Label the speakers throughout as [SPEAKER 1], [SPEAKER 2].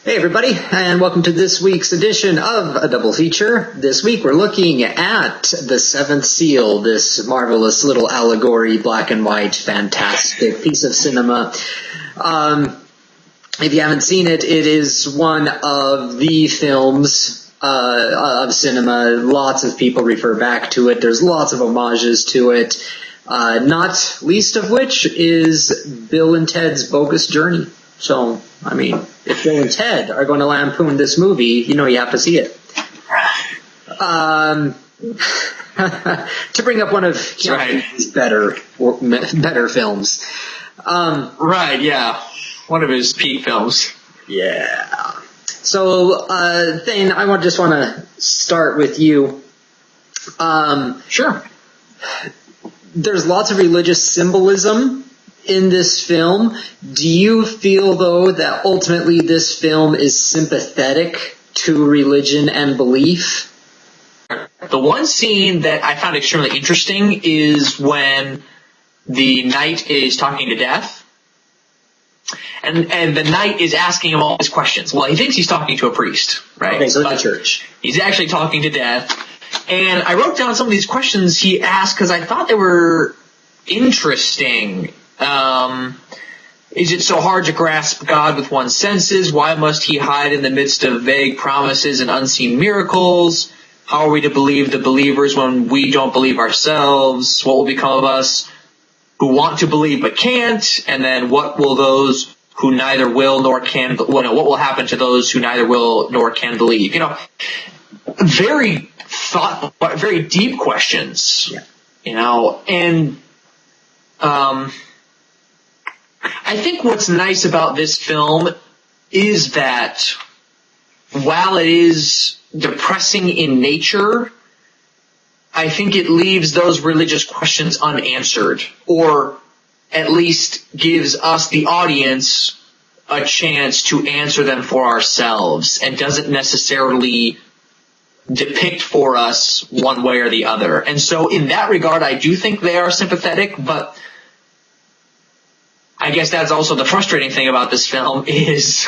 [SPEAKER 1] Hey everybody, and welcome to this week's edition of A Double Feature. This week we're looking at The Seventh Seal, this marvelous little allegory, black and white, fantastic piece of cinema. If you haven't seen it, it is one of the films of cinema. Lots of people refer back to it. There's lots of homages to it, not least of which is Bill and Ted's Bogus Journey. So, I mean, if Bill and Ted are going to lampoon this movie, you know you have to see it. To bring up one of his better films.
[SPEAKER 2] Right, yeah. One of his peak films.
[SPEAKER 1] Yeah. So, Thane, I just want to start with you.
[SPEAKER 2] Sure.
[SPEAKER 1] There's lots of religious symbolism in this film. Do you feel, though, that ultimately this film is sympathetic to religion and belief?
[SPEAKER 2] The one scene that I found extremely interesting is when the knight is talking to Death, and the knight is asking him all these questions. Well, he thinks he's talking to a priest, right?
[SPEAKER 1] Okay, so in the church.
[SPEAKER 2] He's actually talking to Death. And I wrote down some of these questions he asked because I thought they were interesting. Is it so hard to grasp God with one's senses? Why must he hide in the midst of vague promises and unseen miracles? How are we to believe the believers when we don't believe ourselves? What will become of us who want to believe but can't? And then what will those who neither will nor can, what will happen to those who neither will nor can believe? Very very deep questions.
[SPEAKER 1] Yeah.
[SPEAKER 2] And I think what's nice about this film is that while it is depressing in nature, I think it leaves those religious questions unanswered, or at least gives us, the audience, a chance to answer them for ourselves, and doesn't necessarily depict for us one way or the other. And so in that regard, I do think they are sympathetic, but I guess that's also the frustrating thing about this film is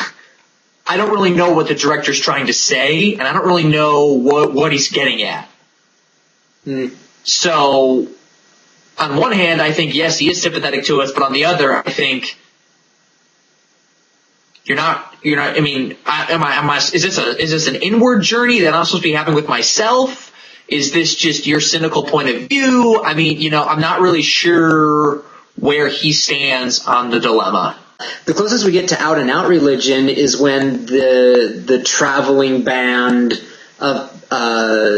[SPEAKER 2] I don't really know what the director's trying to say, and I don't really know what he's getting at. So, on one hand, I think, yes, he is sympathetic to us, but on the other, I think I mean, is this an inward journey that I'm supposed to be having with myself? Is this just your cynical point of view? I mean, I'm not really sure where he stands on the dilemma.
[SPEAKER 1] The closest we get to out-and-out religion is when the traveling band of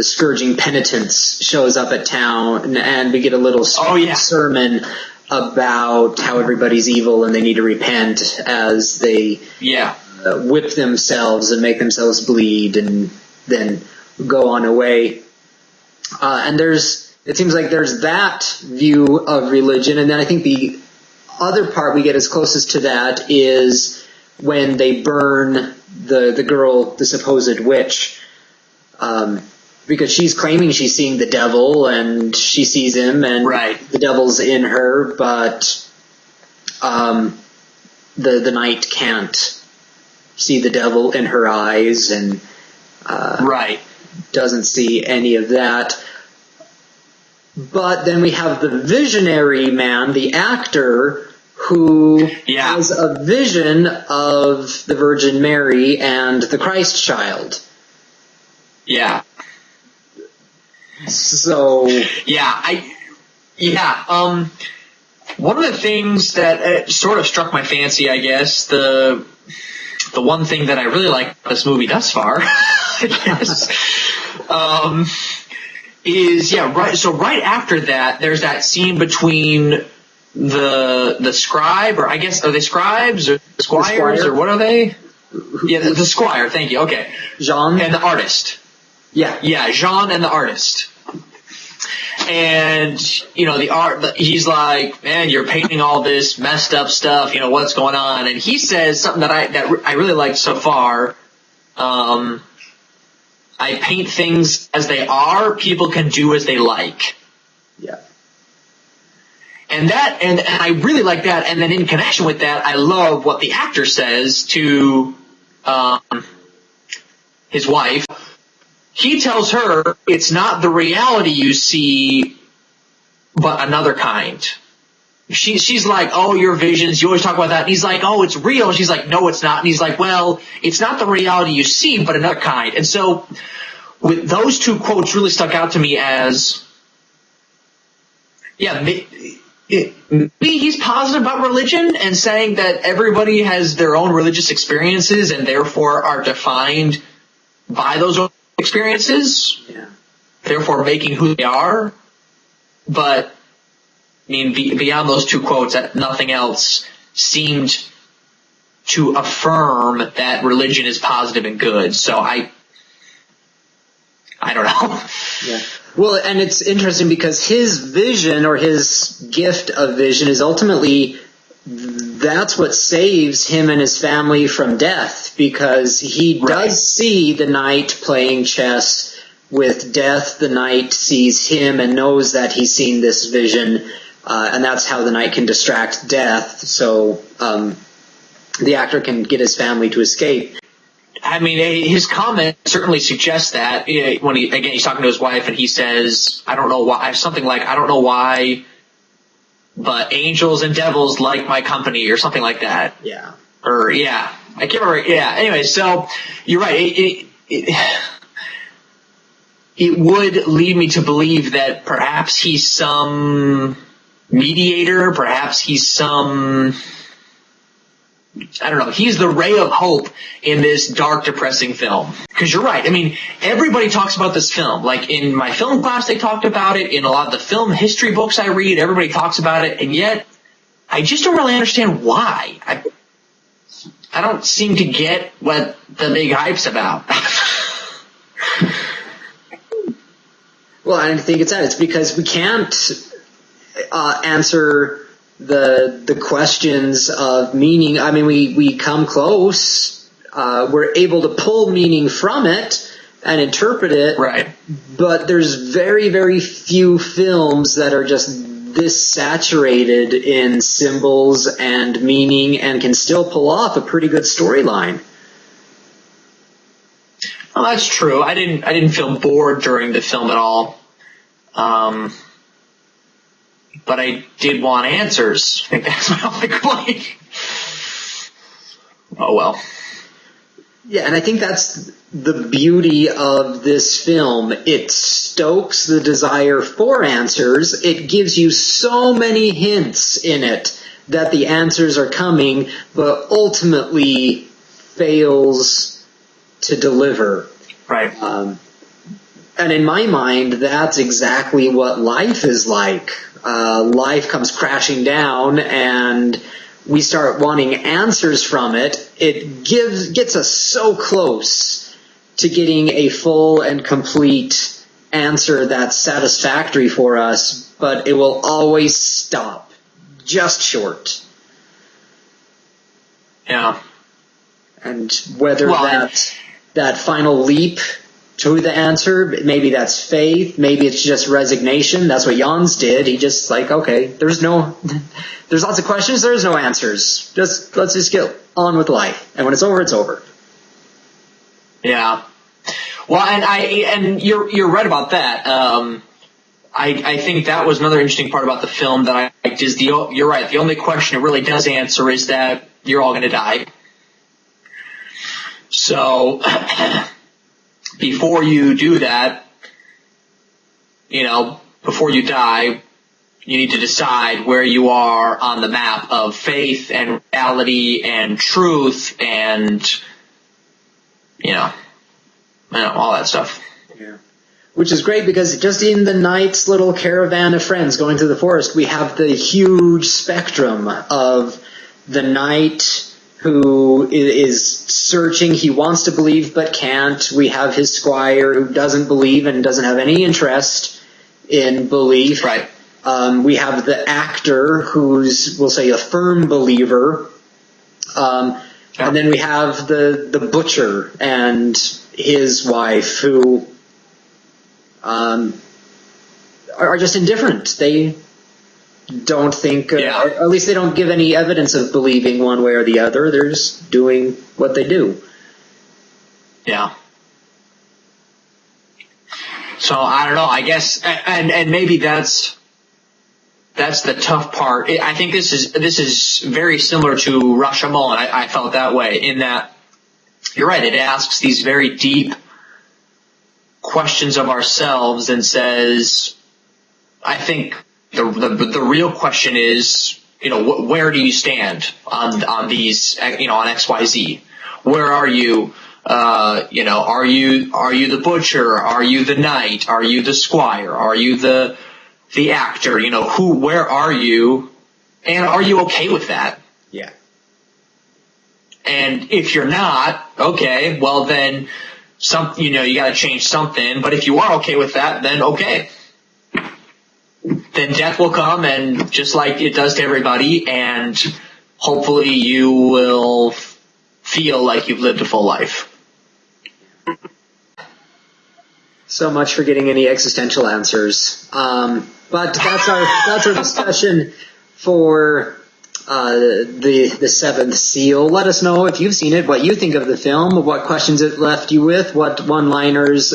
[SPEAKER 1] scourging penitents shows up at town, and we get a little sermon about how everybody's evil and they need to repent as they whip themselves and make themselves bleed and then go on away. And it seems like there's that view of religion, and then I think the other part we get as closest to that is when they burn the girl, the supposed witch, because she's claiming she's seeing the devil, and she sees him, and the devil's in her, but the knight can't see the devil in her eyes, and doesn't see any of that. But then we have the visionary man, the actor, who has a vision of the Virgin Mary and the Christ child.
[SPEAKER 2] Yeah.
[SPEAKER 1] So.
[SPEAKER 2] One of the things that sort of struck my fancy, I guess, the one thing that I really like about this movie thus far, I guess, is right after that, there's that scene between the scribe, or I guess, are they scribes or squires, or what are they? Yeah, the squire, thank you, okay.
[SPEAKER 1] Jean?
[SPEAKER 2] And the artist. Yeah, Jean and the artist. And, he's like, man, you're painting all this messed up stuff, what's going on? And he says something that I really liked so far. I paint things as they are. People can do as they like.
[SPEAKER 1] Yeah.
[SPEAKER 2] And I really like that. And then in connection with that, I love what the actor says to his wife, he tells her it's not the reality you see, but another kind. She's like, oh, your visions, you always talk about that. And he's like, oh, it's real. And she's like, no, it's not. And he's like, well, it's not the reality you see, but another kind. And so with those two quotes really stuck out to me as, yeah, maybe he's positive about religion and saying that everybody has their own religious experiences and therefore are defined by those experiences, therefore making who they are. But I mean, beyond those two quotes, that nothing else seemed to affirm that religion is positive and good. So I don't know.
[SPEAKER 1] Yeah. Well, and it's interesting because his vision or his gift of vision is ultimately that's what saves him and his family from death, because he does see the knight playing chess with death. The knight sees him and knows that he's seen this vision. And that's how the knight can distract death, so the actor can get his family to escape.
[SPEAKER 2] I mean, his comment certainly suggests that. When he's talking to his wife, and he says, "I don't know why," something like, "I don't know why, but angels and devils like my company," or something like that.
[SPEAKER 1] Yeah.
[SPEAKER 2] Or I can't remember. Yeah. Anyway, so you're right. It would lead me to believe that perhaps he's some mediator, perhaps he's some, I don't know, he's the ray of hope in this dark, depressing film. Because you're right, I mean, everybody talks about this film. Like in my film class they talked about it, in a lot of the film history books I read, everybody talks about it, and yet I just don't really understand why. I don't seem to get what the big hype's about.
[SPEAKER 1] Well, I think it's because we can't answer the questions of meaning. I mean, we come close. We're able to pull meaning from it and interpret it.
[SPEAKER 2] Right.
[SPEAKER 1] But there's very, very few films that are just this saturated in symbols and meaning and can still pull off a pretty good storyline.
[SPEAKER 2] Well, that's true. I didn't feel bored during the film at all. But I did want answers. I think that's my only complaint. Oh well.
[SPEAKER 1] Yeah, and I think that's the beauty of this film. It stokes the desire for answers. It gives you so many hints in it that the answers are coming, but ultimately fails to deliver.
[SPEAKER 2] Right.
[SPEAKER 1] And in my mind, that's exactly what life is like. Life comes crashing down and we start wanting answers from it. It gets us so close to getting a full and complete answer that's satisfactory for us, but it will always stop just short.
[SPEAKER 2] Yeah.
[SPEAKER 1] And whether that final leap to the answer, maybe that's faith, maybe it's just resignation. That's what Jans did. He just like, okay, there's lots of questions, there's no answers. Let's just get on with life. And when it's over, it's over.
[SPEAKER 2] Yeah. Well, and you're right about that. I think that was another interesting part about the film that I liked is you're right. The only question it really does answer is that you're all going to die. So before you do that, before you die, you need to decide where you are on the map of faith and reality and truth and, all that stuff.
[SPEAKER 1] Yeah. Which is great because just in the knight's little caravan of friends going through the forest, we have the huge spectrum of the knight who is searching. He wants to believe but can't. We have his squire who doesn't believe and doesn't have any interest in belief.
[SPEAKER 2] Right.
[SPEAKER 1] We have the actor who's, we'll say, a firm believer. And then we have the butcher and his wife who are just indifferent. They don't think, or at least they don't give any evidence of believing one way or the other. They're just doing what they do.
[SPEAKER 2] Yeah. So I don't know. I guess, and maybe that's the tough part. I think this is very similar to Rashomon. I felt that way in that you're right. It asks these very deep questions of ourselves and says, I think the real question is, where do you stand on these, on XYZ? Where are you? Are you the butcher? Are you the knight? Are you the squire? Are you the actor? Where are you? And are you okay with that?
[SPEAKER 1] Yeah.
[SPEAKER 2] And if you're not, okay, well then you gotta change something. But if you are okay with that, then okay. Then death will come, and just like it does to everybody, and hopefully you will feel like you've lived a full life.
[SPEAKER 1] So much for getting any existential answers. But that's our discussion for the Seventh Seal. Let us know if you've seen it, what you think of the film, what questions it left you with, what one-liners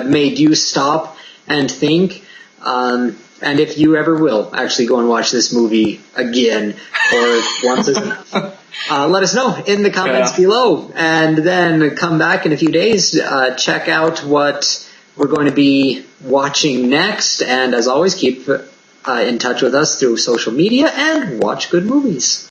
[SPEAKER 1] made you stop and think, and if you ever will actually go and watch this movie again, or once is enough. Let us know in the comments below, and then come back in a few days, check out what we're going to be watching next, and as always, keep in touch with us through social media and watch good movies.